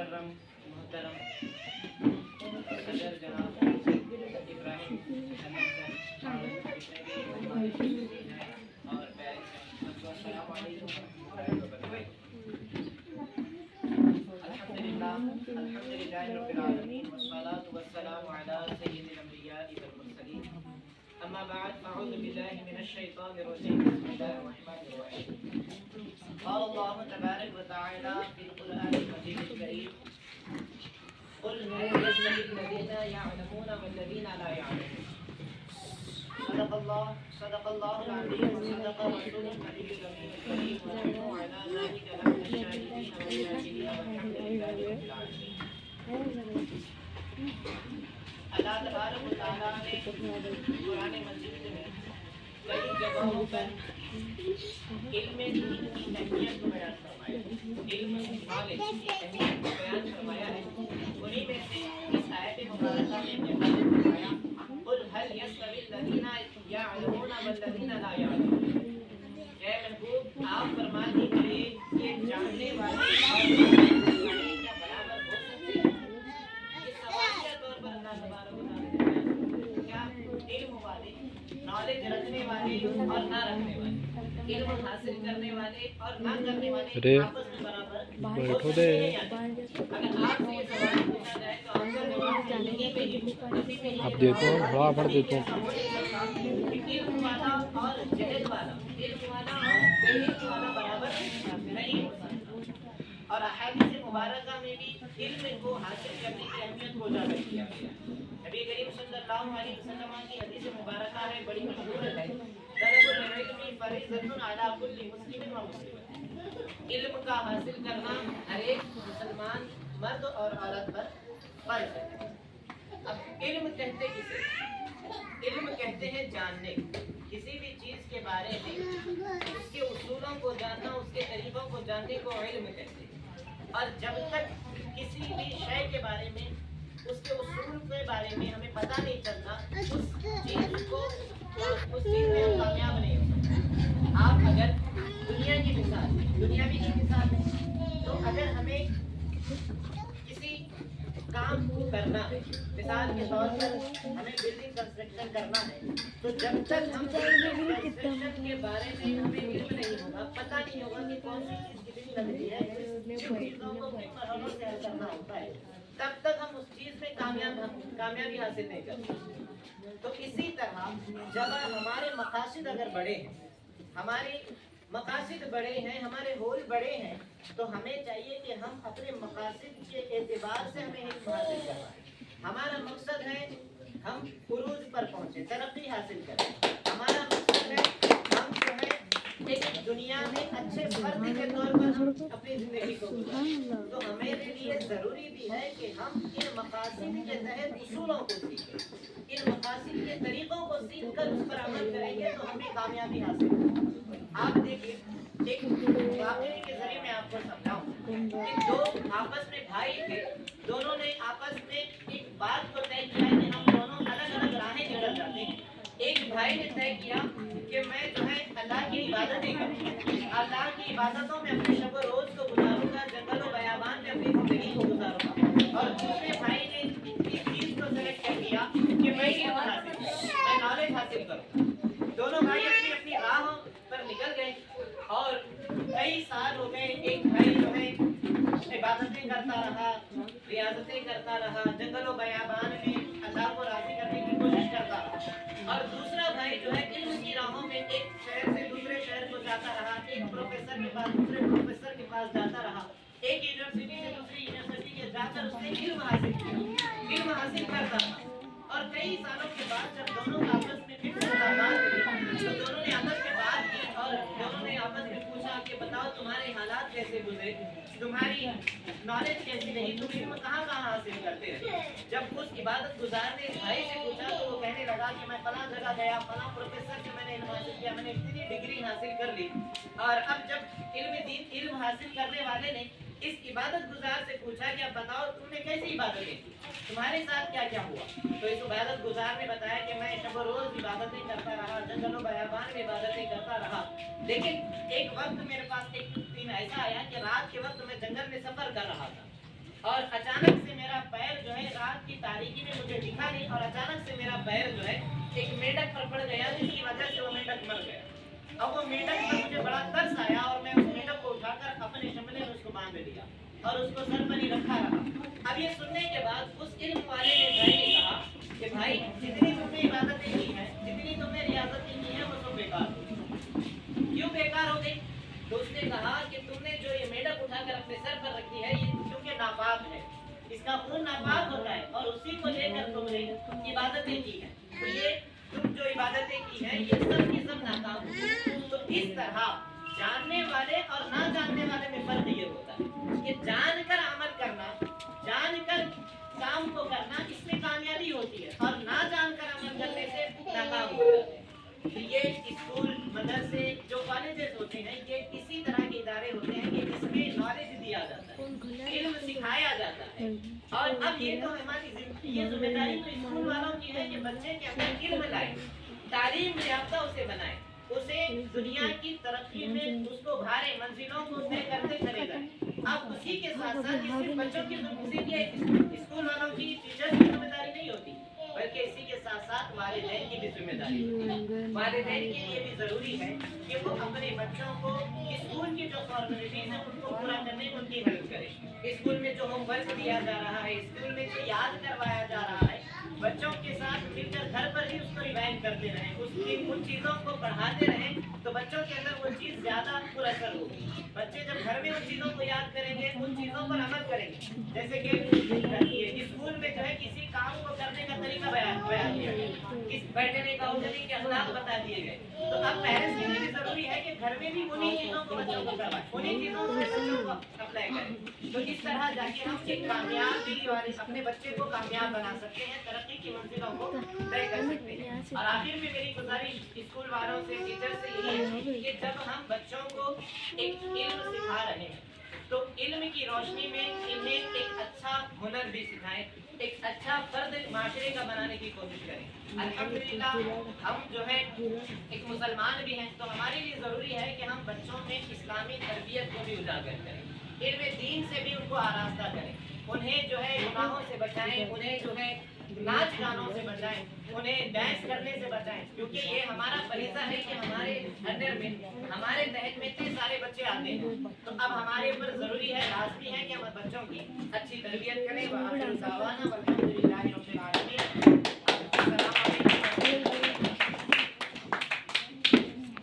मुकर्रम मोहतरम सदर जनाब इब्राहिम और अस्सलाम वालेकुम अल्हम्दुलिल्लाह रब्बिल आलमीन वस्सलातु वस्सलामु अला सय्यिदिल अंबिया वल मुरसलीन अम्मा बाद अऊज़ु बिल्लाहि मिनश शैतानिर रजीम बिस्मिल्लाहिर रहमानिर रहीम क़ाल अल्लाहु तबारक व तआला फिल क़ुरआनिल मजीदिल करीम क़ुल हल यस्तवी अल्लज़ीना यअलमून वल्लज़ीना ला यअलमून सदक़ल्लाहुल अज़ीम व सदक़ रसूलुल नबिय्युल करीम व नहनु अला ज़ालिका लमिनश शाहिदीन व शाकिरीन वल्हम्दुलिल्लाहि रब्बिल आलमीन। अल्लाह तबारक व तआला ने कुरान मजीद में कई जगहों पर इल्म दीन की अहमियत को बयान फरमाया, इल्म नॉलेज की अहमियत को बयान फरमाया है। उन्हीं में से इस आयत मुबारका में फरमाया कुल हल यस्तवी अल्लज़ीना यअलमून वल्लज़ीना ला यअलमून। ऐ महबूब आप फरमा दीजिए कि जानने वाले और क्या बराबर हो सकते हैं? इस सवाल के तौर पर अल्लाह तबारक व तआला क्या इल्म वाले, नॉलेज रखने वाले और ना रखने वाले, इल्म हासिल करने वाले और ना करने वाले आपस में बराबर हो सकते हैं? अगर आपसे ये सवाल पूछा जाए तो आपका जवाब नहीं में ही होगा। आप देखो बड़ा पढ़ देते इल्म वाला और जहल वाला, इल्म वाला और बेइल्म वाला बराबर नहीं हो सकता। और अहादीस मुबारका में भी इल्म को हासिल करने की अहमियत को उजागर किया गया है। नबी करीम सल्लल्लाहु अलैहि वसल्लम की हदीस मुबारका है, बड़ी मशहूर है, तलबुल इल्मी फरीज़तुन अला कुल्ली मुस्लिमिन व मुस्लिमत। इल्म का हासिल करना हर एक मुसलमान मर्द और औरत पर फर्ज है। अब इल्म कहते किसे? इल्म कहते हैं जानने, किसी भी चीज के बारे में उसके उसूलों को जानना, उसके तरीकों को जानने को इल्म कहते हैं। और जब तक किसी भी शय के बारे में, उसके उसूल के बारे में हमें पता नहीं चलता, उस चीज में हम कामयाब नहीं हो सकते। आप अगर दुनियावी की मिसाल है, तो अगर हमें किसी काम को करना है, मिसाल के तौर पर हमें बिल्डिंग कंस्ट्रक्शन करना है, तो जब तक हम कंस्ट्रक्शन के बारे में हमें इल्म नहीं होगा, पता नहीं होगा कि कौन सी चीज कितनी लगती है, चीजों को किस मरहलों से हल करना होता है, तब तक हम उस चीज में कामयाबी हासिल नहीं कर सकते। तो इसी तरह जब हमारे मकासद अगर बड़े हैं, हमारे मकासद बड़े हैं, हमारे होल बड़े हैं, तो हमें चाहिए कि हम अपने मकासद के एतबार से हमें इल्म हासिल करना है। हमारा मकसद है हम उरूज पर पहुंचे, तरक्की हासिल करें। हमारा मकसद है हम जो है एक दुनिया में अच्छे फर्द के तौर पर हम अपनी जिंदगी को गुजारें। तो हमारे लिए जरूरी भी है कि हम इन मकासद के तहत उसूलों को सीखें, इन मकासद के तरीकों को सीख कर उस पर अमल करेंगे तो हमें कामयाबी हासिल होगी। आप देखिए, एक वाक़ये के जरिए मैं आपको समझाऊं कि दो आपस में भाई थे, दोनों ने आपस में एक बात को तय किया कि हम दोनों अलग अलग राहें निकल जाते हैं। एक भाई ने तय किया कि मैं जो है अल्लाह की इबादतें करूंगा, अल्लाह की इबादतों में अपने शब रोज को गुजारूंगा, जंगलों बयाबान में अपनी जिंदगी को गुजारूंगा। और दूसरे भाई ने इस चीज को सेलेक्ट कर लिया कि मैं नॉलेज हासिल करूंगा। दोनों भाई अपनी अपनी राहों पर निकल गए और कई साल हो गए। एक भाई जो है इबादतें करता रहा, रियाजतें करता रहा, जंगलों बयाबान में अल्लाह को राजी करने की कोशिश करता रहा। और दूसरा भाई जो है इल्म की राहों में एक शहर से दूसरे शहर को जाता रहा, एक प्रोफेसर के पास दूसरे प्रोफेसर के पास जाता रहा, एक यूनिवर्सिटी से दूसरी यूनिवर्सिटी के जाकर उसने इल्म हासिल किया, इल्म हासिल करता था। और कई सालों के बाद जब दोनों आपस में फिर मुलाकात हुई, तो दोनों ने आपस में बात की और दोनों ने आपस में पूछा कि बताओ तुम्हारे हालात कैसे गुजरे, तुम्हारी नॉलेज कैसी रही, तुम इल्म कहाँ हासिल करते हैं। जब उस इबादत गुजार ने भाई से पूछा तो वो कहने लगा कि मैं फलां जगह गया, फलां प्रोफेसर से मैंने इल्म हासिल किया, मैंने इतनी डिग्री हासिल कर ली। और अब जब इल्म हासिल करने वाले ने इस इबादत गुजार से पूछा कि अब बताओ तुमने कैसी इबादतें की, तुम्हारे साथ क्या क्या हुआ। तो इस इबादत गुजार ने बताया कि मैं शब रोज इबादतें करता रहा, जंगलों बयाबान में इबादतें करता रहा, लेकिन एक वक्त मेरे पास एक दिन ऐसा आया कि रात के वक्त मैं जंगल में सफर कर रहा था اور اچانک سے میرا پیر جو ہے رات کی تاریکی میں مجھے دکھا نہیں اور اچانک سے میرا پیر جو ہے ایک میڈک پر پڑ گیا جس کی وجہ سے وہ میڈک مر گیا. اب وہ میڈک پر مجھے بڑا ترس آیا اور میں اس میڈک کو اٹھا کر اپنے شملے میں اس کو باندھ لیا اور اس کو سر پر ہی رکھا رہا. اب یہ سننے کے بعد اس علم والے نے بھائی نے کہا کہ بھائی جتنی تم نے عبادتیں کی ہیں جتنی تم نے ریاضتیں کی ہیں وہ سب بیکار ہو گئی. کیوں بیکار ہو گئی؟ تو اس نے کہا کہ تم نے جو یہ میڈک اٹھا کر اپنے سر پر رکھی ہے یہ کیونکہ ناپاک ہے, اس کا خون ناپاک ہوتا ہے اور اسی کو لے کر تم نے عبادتیں کی ہیں, تو یہ تم جو عبادتیں کی ہیں یہ سب کی سب ناکام ہوئی. تو اس طرح جاننے والے اور نہ جاننے والے میں فرق یہ ہوتا ہے کہ جان کر عمل کرنا, جان کر کام کو کرنا اس میں کامیابی ہوتی ہے اور نہ جان کر عمل کرنے سے ناکام ہو جاتے ہیں. یہ اسکول مدرسے جو کالجز ہوتے ہیں یہ اسی طرح کے ادارے ہوتے ہیں کہ جس میں نالج دیا جاتا ہے, علم سکھایا جاتا ہے. اور اب یہ تو ہماری یہ ذمہ داری تو اسکول والوں کی ہے کہ بچے کے اندر علم لائیں, تعلیم یافتہ اسے بنائیں, اسے دنیا کی ترقی میں اس کو بھارے منزلوں کو طے کرتے چلے جائیں. اب اسی کے ساتھ ساتھ صرف بچوں کی اسکول والوں کی ٹیچر کی ذمہ داری نہیں ہوتی بلکہ اسی کے ساتھ ساتھ والدین کی بھی ذمہ داری ہوتی ہے. والدین کے لیے بھی ضروری ہے کہ وہ اپنے بچوں کو اسکول کی جو فارمیلٹیز ہیں ان کو پورا کرنے میں ان کی ہیلپ کریں. اسکول میں جو ہوم ورک دیا جا رہا ہے, اسکول میں جو یاد کروایا جا رہا ہے, بچوں کے ساتھ مل کر گھر پر بھی اس کو ریوائنڈ کرتے رہیں, ان چیزوں کو پڑھاتے رہیں تو بچوں کے اندر وہ چیز زیادہ پر اثر ہوگی. بچے جب گھر میں ان چیزوں کو یاد کریں گے, ان چیزوں پر عمل کریں گے, جیسے کہ اسکول میں جو ہے کسی کام کو کرنے کا طریقہ بیان کیا گیا, کس بیٹھنے کا اٹھنے کے اخلاق بتا دیے گئے. تو اب پیرنٹس کے لیے بھی ضروری ہے کہ گھر میں بھی انہیں چیزوں کو بچوں کو کروائیں, انہیں چیزوں سے بچوں کو اپلائی کریں. تو اس طرح جا کے ہم ایک کامیابی والے اپنے بچے کو کامیاب بنا سکتے ہیں, ترقی کی منزلوں کو طے کر سکتے ہیں. اور آخر میں میری گزارش اسکول والوں سے, ٹیچر سے یہ ہے کہ جب ہم بچوں کو ایک علم سکھا رہے ہیں تو علم کی روشنی میں انہیں ایک اچھا ہنر بھی سکھائیں, ایک اچھا فرد معاشرے کا بنانے کی کوشش کریں. الحمدللہ ہم جو ہے ایک مسلمان بھی ہیں تو ہمارے لیے ضروری ہے کہ ہم بچوں میں اسلامی تربیت کو بھی اجاگر کریں, علم دین سے بھی ان کو آراستہ کریں, انہیں جو ہے گناہوں سے بچائیں, انہیں جو ہے ناچ گانوں سے بچائیں, انہیں ڈانس کرنے سے بچائیں, کیونکہ یہ ہمارا فریضہ ہے کہ ہمارے انڈر میں ہمارے تحت میں اتنے سارے بچے آتے ہیں. تو اب ہمارے اوپر ضروری ہے, لازمی ہے کہ ہم بچوں کی اچھی تربیت کریں. وآخر دعوانا والحمدللہ رب العالمین.